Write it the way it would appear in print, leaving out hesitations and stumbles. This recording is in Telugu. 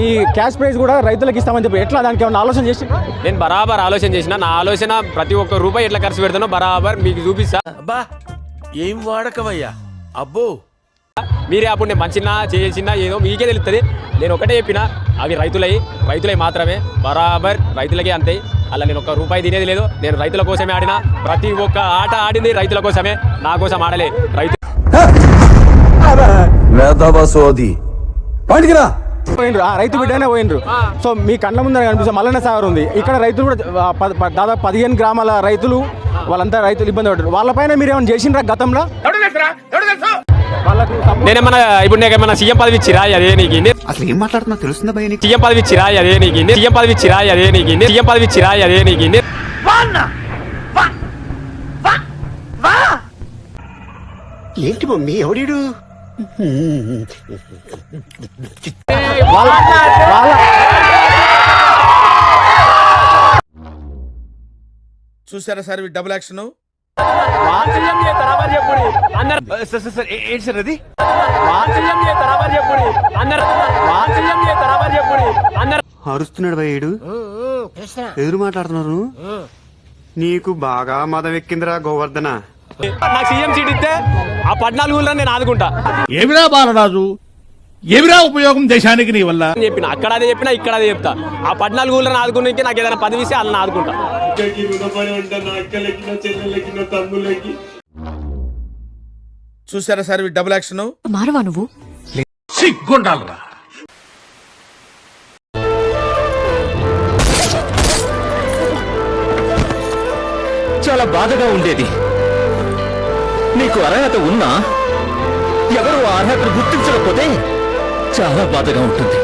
మీ క్యాష్ ప్రైజ్ కూడా రైతులకు ఇస్తామని చెప్పి ఎట్లా దానికి ఏమైనా ఆలోచన చేసి? నేను బరాబర్ ఆలోచన చేసిన. నా ఆలోచన ప్రతి ఒక్క రూపాయి ఎట్లా ఖర్చు పెడతానో బరాబర్ మీకు చూపిస్తా. అబ్బా ఏం వాడకవయ్యా అబ్బో. మీరే అప్పుడు నేను మంచినా చేసినా ఏదో మీకే తెలుస్తుంది. నేను ఒకటే చెప్పిన, అవి రైతులై మాత్రమే, బరాబర్ రైతులకే అంతే. అలా నేను ఒక్క రూపాయి తినేది లేదు. నేను రైతుల కోసమే ఆడినా. ప్రతి ఒక్క ఆట ఆడింది రైతుల కోసమే, నా కోసం ఆడలే. రైతు బిడ్డనే పోయినరు. సో మీ కళ్ళ ముందర కనిపిస్తే మల్లన్న సాగర్ ఉంది. ఇక్కడ రైతులు కూడా దాదాపు 15 గ్రామాల రైతులు, వాళ్ళంతా రైతులు ఇబ్బంది పడ్డారు. వాళ్ళపైన మీరు ఏమైనా చేసిండ్రా గతంలో? నేనేమన్నా ఇప్పుడు నీకేమన్నా సీఎం పదవి ఇచ్చిరా? అదే నీకు అసలు ఏం మాట్లాడుతున్నా తెలుస్తుందా భయ? సీఎం పదవి ఇచ్చిరా? అదే నీకు సీఎం పదవి ఇచ్చిరా? అదే నీకు సీఎం పదవి ఇచ్చిరా? అదే నీకు ఏంటి మమ్మీ ఎవడీడు? చూసారా సార్ ఈ డబుల్ యాక్షన్? అరుస్తున్నాడు భయ్యుడు. ఎదురు మాట్లాడుతున్నారు. నీకు బాగా మదం ఎక్కిందిరా గోవర్ధన. నాకు సీఎం సీట్ ఇస్తే ఆ 14 ఊళ్ళో నేను ఆదుకుంటా. ఏమిరా బాలరాజు, ఏమిరా ఉపయోగం దేశానికి నీ వల్ల? చెప్పిన అక్కడ అదే చెప్పినా ఇక్కడ అదే చెప్తా. ఆ 14 ఊళ్ళో ఆదుకునే నాకు ఏదైనా పదవి ఇస్తే వాళ్ళని ఆదుకుంటా. చూసారా సార్ ఈ డబుల్ యాక్షన్? మారవా నువ్వు? సిగ్గుండాలరా. చాలా బాధగా ఉండేది. నీకు అర్హత ఉన్నా ఎవరు ఆ అర్హతను గుర్తించకపోతే చాలా బాధగా ఉంటుంది.